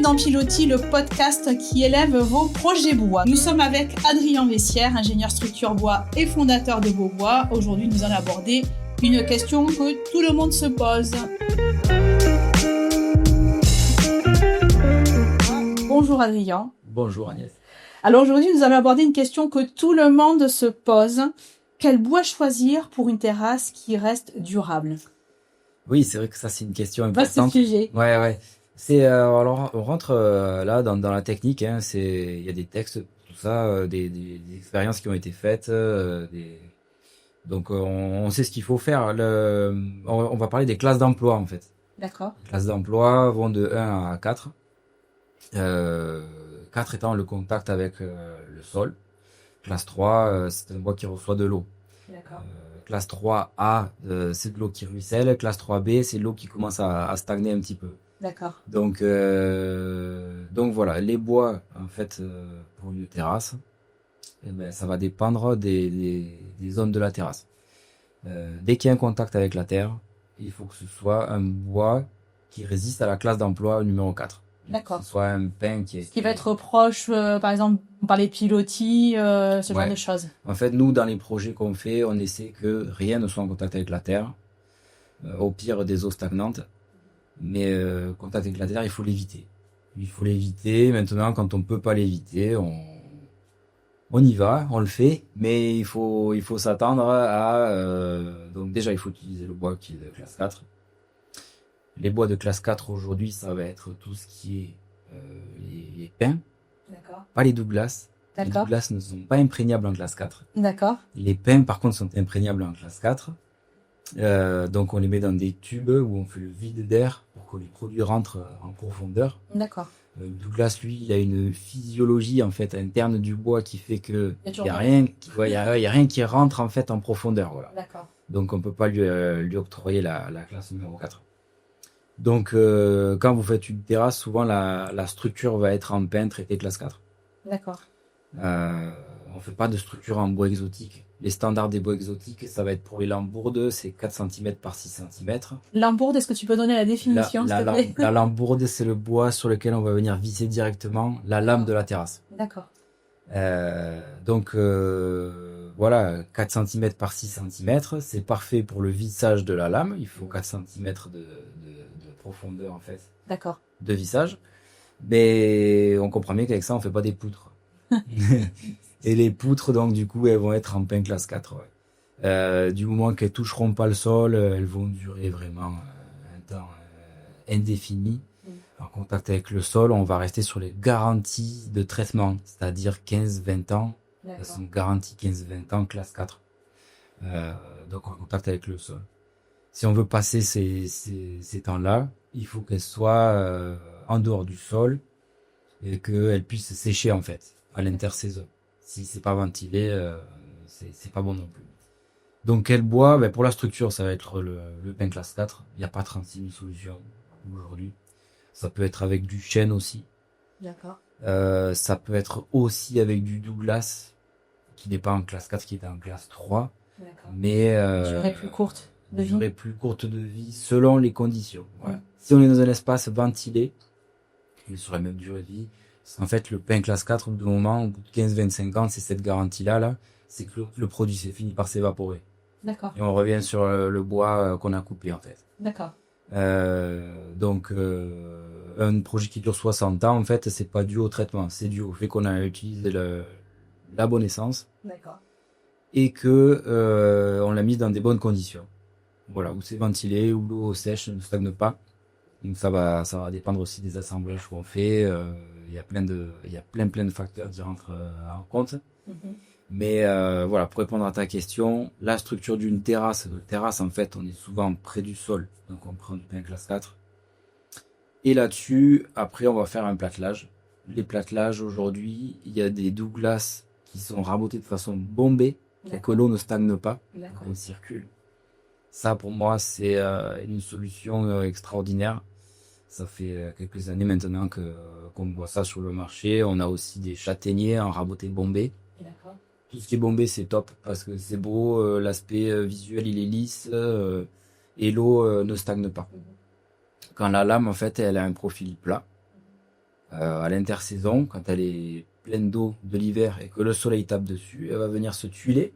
dans Pilotis, le podcast qui élève vos projets bois. Nous sommes avec Adrien Vessière, ingénieur structure bois et fondateur de Beaubois. Aujourd'hui, nous allons aborder une question que tout le monde se pose. Bonjour Adrien. Bonjour Agnès. Alors aujourd'hui, nous allons aborder une question que tout le monde se pose. Quel bois choisir pour une terrasse qui reste durable? Oui, c'est vrai que ça c'est une question Vaste importante. sujet. Ouais. C'est alors on rentre là dans la technique. Hein, il y a des textes, tout ça, des expériences qui ont été faites. Donc on sait ce qu'il faut faire. On va parler des classes d'emploi en fait. D'accord. Les classes d'emploi vont de 1 à 4. 4 étant le contact avec le sol. Classe 3, c'est un bois qui reçoit de l'eau. D'accord. Classe 3A, c'est de l'eau qui ruisselle. Classe 3B, c'est de l'eau qui commence à stagner un petit peu. D'accord. Donc voilà, les bois, en fait, pour une terrasse, eh ben, ça va dépendre des zones de la terrasse. Dès qu'il y a un contact avec la terre, il faut que ce soit un bois qui résiste à la classe d'emploi numéro 4. D'accord. Que ce soit un pin qui va être proche, par exemple, on parlait de pilotis, ce genre Ouais. de choses. En fait, nous, dans les projets qu'on fait, on essaie que rien ne soit en contact avec la terre. Au pire, des eaux stagnantes. Mais contact avec la terre, il faut l'éviter. Il faut l'éviter. Maintenant, quand on peut pas l'éviter, on y va, on le fait. Mais il faut s'attendre à... donc déjà, il faut utiliser le bois qui est de classe 4. Les bois de classe 4 aujourd'hui, ça va être tout ce qui est les pins. D'accord. Pas les Douglas. Les D'accord. Douglas ne sont pas imprégnables en classe 4. D'accord. Les pins, par contre, sont imprégnables en classe 4. Donc, on les met dans des tubes où on fait le vide d'air pour que les produits rentrent en profondeur. D'accord. Douglas, lui, il a une physiologie, en fait, interne du bois qui fait que Il y a rien qui rentre, en fait, en profondeur, voilà. D'accord. Donc, on peut pas lui octroyer la classe numéro 4. Donc, quand vous faites une terrasse, souvent, la structure va être en pin traité classe 4. D'accord. On fait pas de structure en bois exotique. Les standards des bois exotiques, ça va être pour les lambourdes, c'est 4 cm par 6 cm. Lambourde, est-ce que tu peux donner la définition, s'il te plaît? La lambourde, c'est le bois sur lequel on va venir visser directement la lame de la terrasse. D'accord. Donc voilà, 4 cm par 6 cm, c'est parfait pour le vissage de la lame. Il faut 4 cm de profondeur, en fait, D'accord. de vissage. Mais on comprend bien qu'avec ça, on fait pas des poutres. Et les poutres, donc, du coup, elles vont être en pin classe 4. Ouais. Du moment qu'elles toucheront pas le sol, elles vont durer vraiment un temps indéfini. En contact avec le sol, on va rester sur les garanties de traitement, c'est-à-dire 15-20 ans. Elles sont garanties 15-20 ans, classe 4. Donc, en contact avec le sol. Si on veut passer ces temps-là, il faut qu'elles soient en dehors du sol et qu'elles puissent sécher, en fait, à l'intersaison. Si c'est pas ventilé, c'est pas bon non plus. Donc quel bois? Pour la structure, ça va être le pin classe 4. Il n'y a pas 36 000 solutions aujourd'hui. Ça peut être avec du chêne aussi. D'accord. Ça peut être aussi avec du Douglas, qui n'est pas en classe 4, qui est en classe 3. D'accord. Mais durée plus courte de vie. Durée plus courte de vie selon les conditions. Ouais. Si on est dans un espace ventilé, il est sur la même durée de vie. En fait, le pin classe 4, au bout d'un moment, au bout de 15-25 ans, c'est cette garantie-là, c'est que le produit s'est fini par s'évaporer. D'accord. Et on revient sur le bois qu'on a coupé, en fait. D'accord. Donc, un projet qui dure 60 ans, en fait, c'est pas dû au traitement, c'est dû au fait qu'on a utilisé la bonne essence. D'accord. Et que on l'a mise dans des bonnes conditions. Voilà, où c'est ventilé, où l'eau sèche ne stagne pas. Donc ça va dépendre aussi des assemblages qu'on fait. Il y a plein de facteurs qui rentrent en compte. Mm-hmm. Mais voilà, pour répondre à ta question, la structure d'une terrasse, en fait, on est souvent près du sol. Donc on prend du pin classe 4. Et là-dessus, après, on va faire un platelage. Les platelages, aujourd'hui, il y a des Douglas qui sont rabotés de façon bombée, et que l'eau ne stagne pas, on circule. Ça, pour moi, c'est une solution extraordinaire. Ça fait quelques années maintenant qu'on voit ça sur le marché. On a aussi des châtaigniers en raboté bombé. D'accord. Tout ce qui est bombé, c'est top parce que c'est beau, l'aspect visuel, il est lisse et l'eau ne stagne pas. Quand la lame, en fait, elle a un profil plat. À l'intersaison, quand elle est pleine d'eau de l'hiver et que le soleil tape dessus, elle va venir se tuiler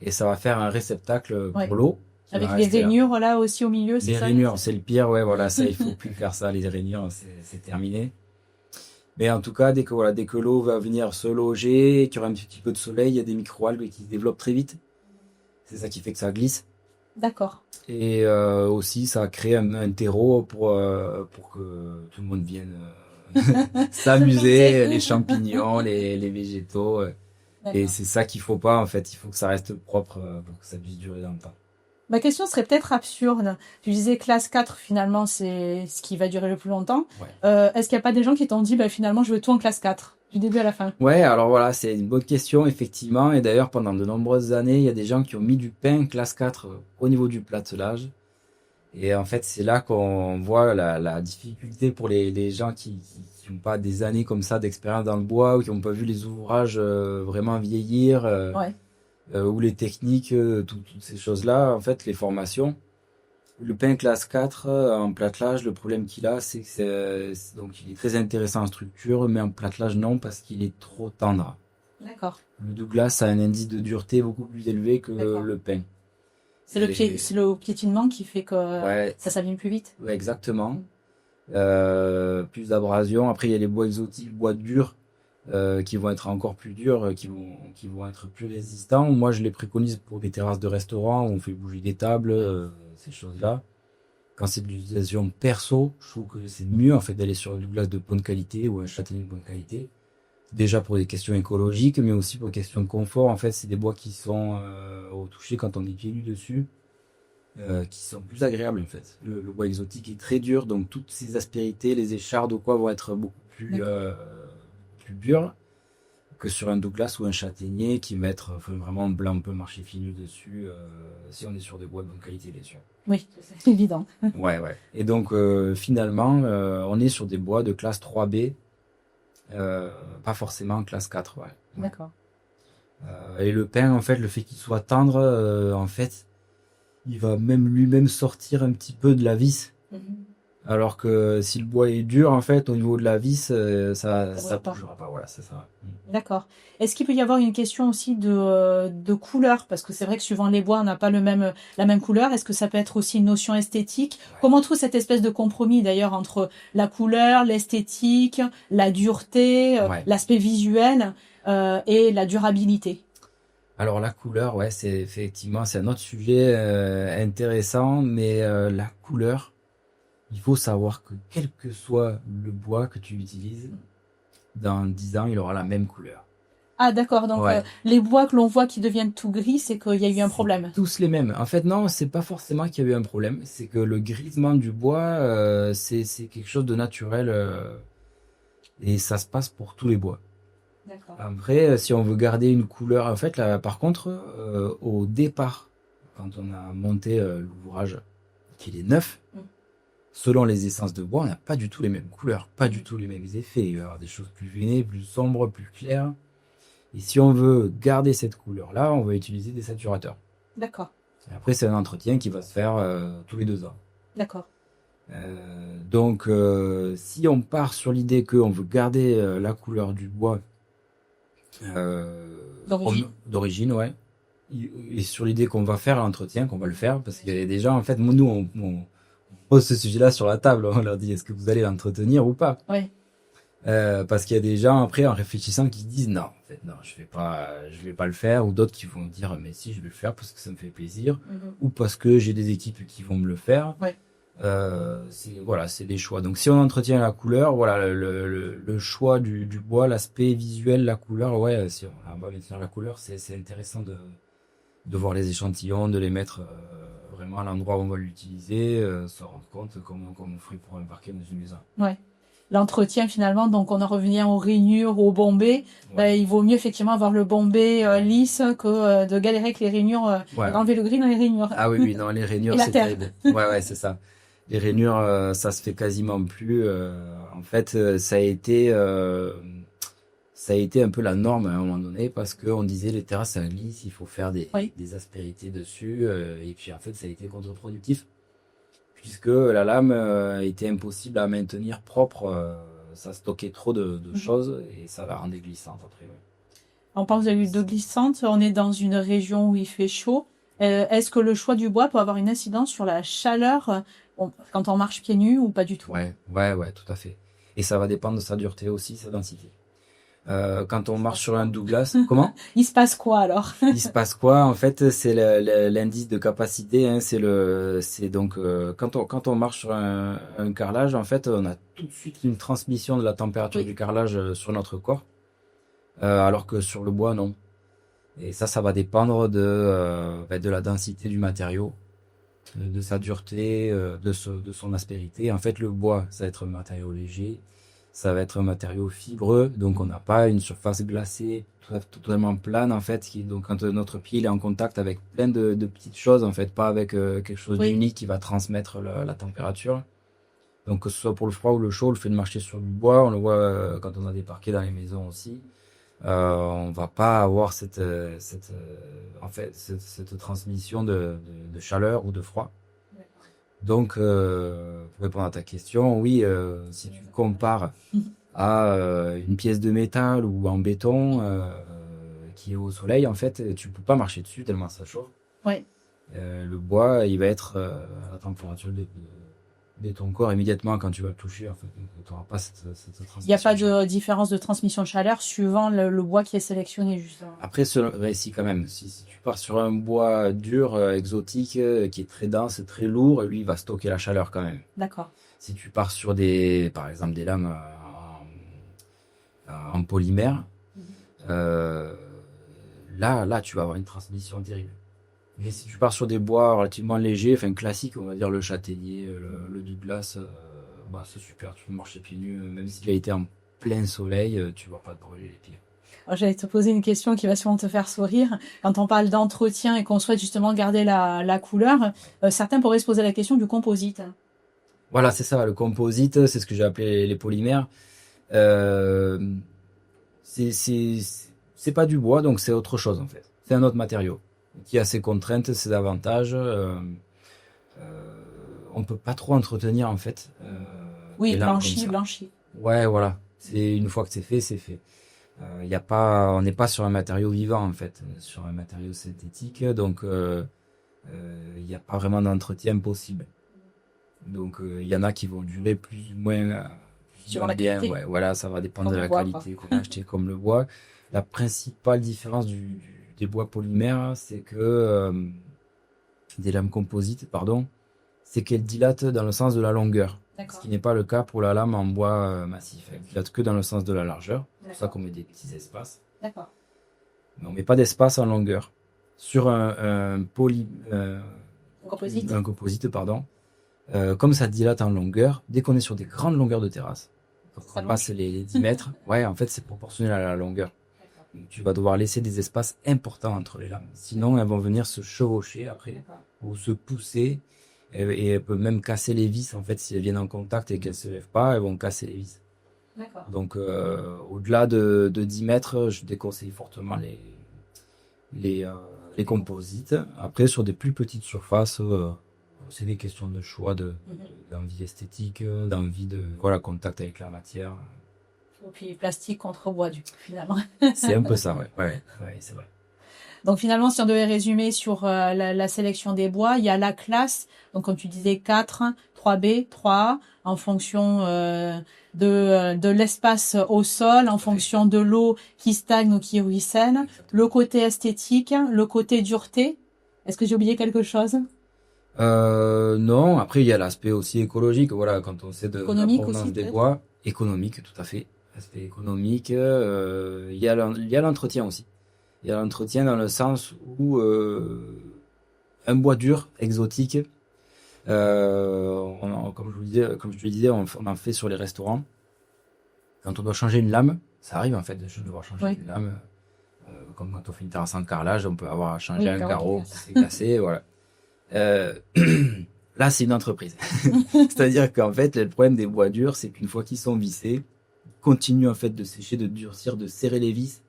et ça va faire un réceptacle Ouais. pour l'eau. Avec les rainures là aussi au milieu, c'est Les ça? rainures, c'est le pire, ouais, voilà, ça, il faut plus faire ça, les rainures, c'est terminé. Mais en tout cas, dès que l'eau va venir se loger, qu'il y aura un petit peu de soleil, il y a des microalgues qui se développent très vite. C'est ça qui fait que ça glisse. D'accord. Et aussi, ça crée un terreau pour que tout le monde vienne s'amuser, les champignons, les végétaux. Et c'est ça qu'il faut pas, en fait. Il faut que ça reste propre pour que ça puisse durer dans le temps. Ma question serait peut-être absurde. Tu disais classe 4, finalement, c'est ce qui va durer le plus longtemps. Ouais. Est-ce qu'il n'y a pas des gens qui t'ont dit, finalement, je veux tout en classe 4, du début à la fin? Ouais, alors voilà, c'est une bonne question, effectivement. Et d'ailleurs, pendant de nombreuses années, il y a des gens qui ont mis du pain classe 4 au niveau du platelage. Et en fait, c'est là qu'on voit la difficulté pour les gens qui n'ont pas des années comme ça d'expérience dans le bois ou qui n'ont pas vu les ouvrages vraiment vieillir. Ouais. Ou les techniques, toutes ces choses-là, en fait, les formations. Le pain classe 4 en platelage, le problème qu'il a, c'est que donc il est très intéressant en structure, mais en platelage non, parce qu'il est trop tendre. D'accord. Le Douglas a un indice de dureté beaucoup plus élevé que le pain. C'est le piétinement qui fait que ça s'abîme plus vite. Ouais, exactement. Plus d'abrasion. Après, il y a les bois exotiques, bois durs, qui vont être encore plus durs, qui vont être plus résistants. Moi, je les préconise pour des terrasses de restaurants où on fait bouger des tables, ces choses-là. Quand c'est de l'utilisation perso, je trouve que c'est mieux en fait d'aller sur du glace de bonne qualité ou un châtaignier de bonne qualité. Déjà pour des questions écologiques, mais aussi pour des questions de confort. En fait, c'est des bois qui sont au toucher quand on est pieds nus dessus, qui sont plus agréables en fait. Le bois exotique est très dur, donc toutes ces aspérités, les échardes ou quoi vont être beaucoup plus dures que sur un Douglas ou un châtaignier qui va être vraiment blanc, on peut marcher pieds nus dessus si on est sur des bois de bonne qualité, bien sûr. Oui, c'est évident. Ouais. Et donc finalement, on est sur des bois de classe 3B, pas forcément classe 4. Ouais. D'accord. Et le pain, en fait, le fait qu'il soit tendre, en fait, il va même lui-même sortir un petit peu de la vis. Alors que si le bois est dur, en fait, au niveau de la vis, ça bougera pas. Voilà, c'est ça. D'accord. Est-ce qu'il peut y avoir une question aussi de couleur? Parce que c'est vrai que suivant les bois, on n'a pas la même couleur. Est-ce que ça peut être aussi une notion esthétique? Ouais. Comment on trouve cette espèce de compromis d'ailleurs entre la couleur, l'esthétique, la dureté, l'aspect visuel et la durabilité? Alors la couleur, c'est un autre sujet intéressant, mais la couleur, il faut savoir que quel que soit le bois que tu utilises, dans 10 ans, il aura la même couleur. Ah d'accord, donc les bois que l'on voit qui deviennent tout gris, c'est qu'il y a eu un problème. Tous les mêmes. En fait, non, c'est pas forcément qu'il y a eu un problème, c'est que le grisement du bois, c'est quelque chose de naturel et ça se passe pour tous les bois. D'accord. Après, si on veut garder une couleur, en fait, là, par contre, au départ, quand on a monté l'ouvrage, qu'il est neuf, selon les essences de bois, on n'a pas du tout les mêmes couleurs, pas du tout les mêmes effets. Il va y avoir des choses plus veinées, plus sombres, plus claires. Et si on veut garder cette couleur-là, on va utiliser des saturateurs. D'accord. Et après, c'est un entretien qui va se faire tous les 2 ans. D'accord. Donc, si on part sur l'idée qu'on veut garder la couleur du bois d'origine, ouais, et sur l'idée qu'on va faire l'entretien, qu'on va le faire, parce qu'il y a des gens, en fait, nous, on pose ce sujet-là sur la table, on leur dit est-ce que vous allez l'entretenir ou pas? Oui. Parce qu'il y a des gens après en réfléchissant qui disent non, en fait non, je vais pas le faire, ou d'autres qui vont dire mais si je vais le faire parce que ça me fait plaisir, ou parce que j'ai des équipes qui vont me le faire. Ouais. C'est des choix. Donc si on entretient la couleur, voilà le choix du bois, l'aspect visuel, la couleur, si on va maintenir la couleur, c'est intéressant de voir les échantillons, de les mettre vraiment à l'endroit où on va l'utiliser, se rendre compte comment on ferait pour embarquer dans une maison. Ouais. L'entretien finalement, donc on en revient aux rainures, aux bombés. Il vaut mieux effectivement avoir le bombé lisse que de galérer avec les rainures, enlever le gris dans les rainures. Ah oui, non, les rainures c'est terrible. Ouais, c'est ça. Les rainures, ça se fait quasiment plus. En fait, ça a été un peu la norme à un moment donné parce qu'on disait les terrasses ça glisse, il faut faire des aspérités dessus. Et puis en fait, ça a été contre-productif puisque la lame était impossible à maintenir propre ça stockait trop de choses et ça la rendait glissante après. Ouais. On parle de glissante, on est dans une région où il fait chaud. Est-ce que le choix du bois peut avoir une incidence sur la chaleur quand on marche pieds nus ou pas du tout? Ouais, tout à fait. Et ça va dépendre de sa dureté aussi, sa densité. Quand on marche sur un Douglas, comment? Il se passe quoi alors? Il se passe quoi? En fait, c'est l'indice de capacité. Hein, c'est donc quand on marche sur un carrelage, en fait, on a tout de suite une transmission de la température du carrelage sur notre corps, alors que sur le bois, non. Et ça va dépendre de la densité du matériau, de sa dureté, de son aspérité. En fait, le bois, ça va être un matériau léger. Ça va être un matériau fibreux, donc on n'a pas une surface glacée totalement plane en fait. Donc quand notre pied il est en contact avec plein de petites choses en fait, pas avec quelque chose d'unique qui va transmettre la température. Donc que ce soit pour le froid ou le chaud, le fait de marcher sur du bois, on le voit quand on a des parquets dans les maisons aussi. On va pas avoir cette transmission de chaleur ou de froid. Donc, pour répondre à ta question, oui, si tu compares à une pièce de métal ou en béton qui est au soleil, en fait, tu peux pas marcher dessus tellement ça chauffe. Ouais. Le bois, il va être à la température de ton corps immédiatement quand tu vas le toucher. En fait, tu n'auras pas cette transmission. Il n'y a pas de différence de transmission de chaleur suivant le bois qui est sélectionné, justement. Après, si quand même, si tu pars sur un bois dur, exotique, qui est très dense, très lourd, lui, il va stocker la chaleur quand même. D'accord. Si tu pars sur par exemple, des lames en polymère, là, tu vas avoir une transmission terrible. Mais si tu pars sur des bois relativement légers, enfin classiques, on va dire le châtaignier, le Douglas, c'est super, tu peux marcher pieds nus, même si tu as été en plein soleil, tu vas pas te brûler les pieds. Alors, j'allais te poser une question qui va sûrement te faire sourire. Quand on parle d'entretien et qu'on souhaite justement garder la couleur, certains pourraient se poser la question du composite. Voilà, c'est ça, le composite, c'est ce que j'ai appelé les polymères. C'est pas du bois, donc c'est autre chose en fait. C'est un autre matériau qui a ses contraintes, ses avantages. On peut pas trop entretenir en fait. Oui, blanchi. Ouais, voilà. C'est une fois que c'est fait, c'est fait. On n'est pas sur un matériau vivant en fait, sur un matériau synthétique, donc il n'y a pas vraiment d'entretien possible. Donc il y en a qui vont durer plus ou moins bien. Ouais, voilà, ça va dépendre de la qualité qu'on a acheté comme le bois. La principale différence des bois polymères, c'est que des lames composites, pardon, c'est qu'elles dilatent dans le sens de la longueur. Ce qui n'est pas le cas pour la lame en bois massif. Elle dilate que dans le sens de la largeur. C'est pour ça qu'on met des petits espaces. D'accord. Mais on met pas d'espace en longueur. Sur un composite, pardon. Comme ça dilate en longueur, dès qu'on est sur des grandes longueurs de terrasse, quand on passe les 10 mètres, en fait, c'est proportionnel à la longueur. Donc, tu vas devoir laisser des espaces importants entre les lames. Sinon, elles vont venir se chevaucher après, ou se pousser, et elles peuvent même casser les vis. En fait, si elles viennent en contact et qu'elles se lèvent pas, elles vont casser les vis. D'accord. Donc, au-delà de 10 mètres, je déconseille fortement les composites. Après, sur des plus petites surfaces, c'est des questions de choix, d'envie esthétique, d'envie de contact avec la matière. Et puis plastique contre bois, du coup, finalement. C'est un peu ça, ouais, c'est vrai. Donc finalement, si on devait résumer sur la sélection des bois, il y a la classe, donc comme tu disais 4, 3B, 3A, en fonction de l'espace au sol, en fonction de l'eau qui stagne ou qui ruisselle, le côté esthétique, le côté dureté. Est-ce que j'ai oublié quelque chose? Non, après il y a l'aspect aussi écologique, voilà, quand on sait de la provenance des bois, économique, tout à fait. Aspect économique, il y a l'entretien aussi. Il y a l'entretien dans le sens où un bois dur, exotique, comme je le disais, on en fait sur les restaurants. Quand on doit changer une lame, ça arrive en fait de devoir changer une lame. Comme quand on fait une terrasse en carrelage, on peut avoir à changer un carreau qui s'est cassé, voilà. Là, c'est une entreprise. C'est-à-dire qu'en fait, le problème des bois durs, c'est qu'une fois qu'ils sont vissés, ils continuent en fait de sécher, de durcir, de serrer les vis.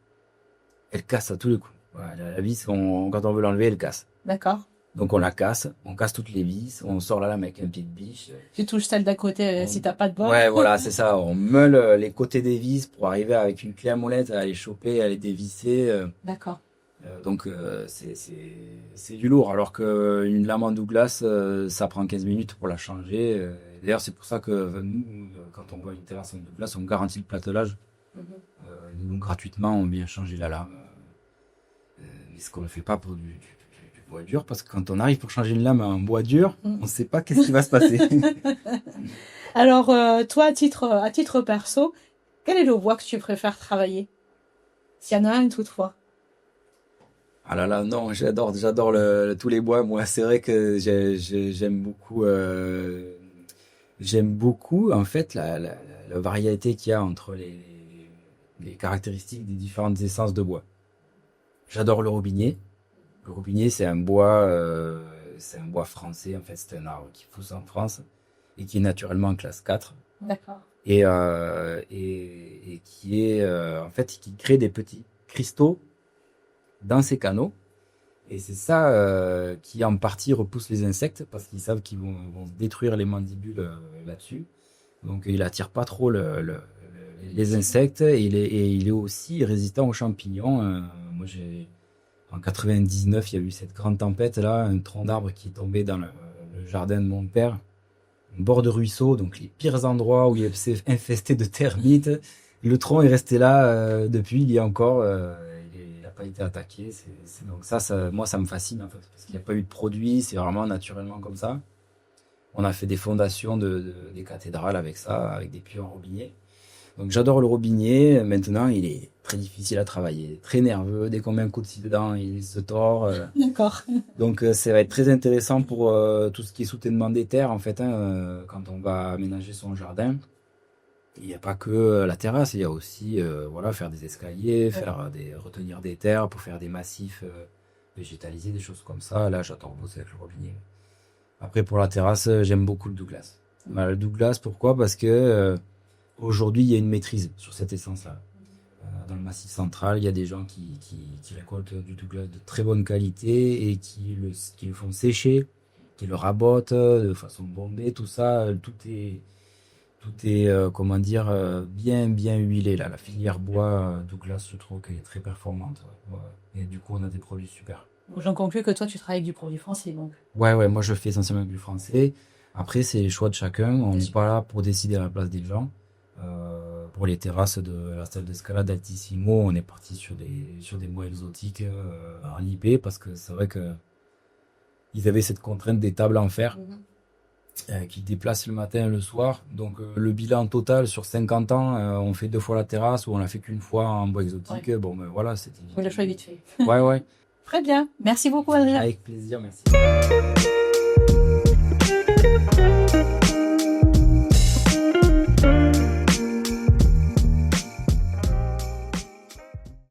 Elle casse à tous les coups. Voilà, la vis, quand on veut l'enlever, elle casse. D'accord. Donc on la casse, on casse toutes les vis, on sort la lame avec un pied de biche. Tu touches celle d'à côté si t'as pas de bol. Ouais, voilà, c'est ça. On meule les côtés des vis pour arriver avec une clé à molette à les choper, à les dévisser. D'accord. Donc c'est du lourd. Alors qu'une lame en Douglas, ça prend 15 minutes pour la changer. D'ailleurs, c'est pour ça que nous, quand on voit une terrasse en Douglas, on garantit le platelage. Nous, gratuitement, on vient changer la lame. Mais ce qu'on ne fait pas pour du bois dur, parce que quand on arrive pour changer une lame en bois dur, on ne sait pas qu'est-ce qui va se passer. Alors, toi, à titre perso, quel est le bois que tu préfères travailler? S'il y en a un, toutefois. Ah là là, non, j'adore tous les bois. Moi, c'est vrai que j'aime beaucoup, en fait, la variété qu'il y a entre les caractéristiques des différentes essences de bois. J'adore le robinier. Le robinier, c'est un bois français. En fait, c'est un arbre qui pousse en France et qui est naturellement en classe 4. D'accord. Et qui est, en fait, qui crée des petits cristaux dans ces canaux. Et c'est ça qui, en partie, repousse les insectes parce qu'ils savent qu'ils vont détruire les mandibules là-dessus. Donc, il attire pas trop les insectes et il est aussi résistant aux champignons. Moi, en 99, il y a eu cette grande tempête là, un tronc d'arbre qui est tombé dans le jardin de mon père, au bord de ruisseau, donc les pires endroits où il s'est infesté de termites. Le tronc est resté là depuis, il y a encore, il n'a pas été attaqué. Donc ça, moi, ça me fascine en fait, parce qu'il n'y a pas eu de produit, c'est vraiment naturellement comme ça. On a fait des fondations des cathédrales avec ça, avec des pieux en robinier. Donc j'adore le robinier. Maintenant, il est très difficile à travailler, très nerveux. Dès qu'on met un coup de scie dedans, il se tord. D'accord. Donc ça va être très intéressant pour tout ce qui est soutènement des terres, en fait, quand on va aménager son jardin. Il n'y a pas que la terrasse, il y a aussi faire des escaliers, retenir des terres pour faire des massifs végétalisés, des choses comme ça. Là, j'adore bosser avec le robinier. Après, pour la terrasse, j'aime beaucoup le Douglas. Le Douglas, pourquoi? Parce que aujourd'hui, il y a une maîtrise sur cette essence-là. Dans le Massif central, il y a des gens qui récoltent du Douglas de très bonne qualité et qui le font sécher, qui le rabotent de façon bombée, tout ça, tout est bien huilé là. La filière bois Douglas, je trouve qu'elle est très performante. Ouais. Et du coup, on a des produits super. J'en conclus que toi, tu travailles avec du produit français, donc. Ouais, moi je fais essentiellement du français. Après, c'est les choix de chacun. On n'est pas là pour décider à la place des gens. Pour les terrasses de la salle d'escalade Altissimo, on est parti sur des bois exotiques en IP parce que c'est vrai que ils avaient cette contrainte des tables en fer qui déplacent le matin et le soir. Donc le bilan total sur 50 ans, on fait 2 fois la terrasse ou on l'a fait qu'une fois en bois exotique. Ouais. Bon, ben voilà, c'était... Oui, le choix est vite fait. Ouais. Très bien. Merci beaucoup, Adrien. Avec plaisir, merci.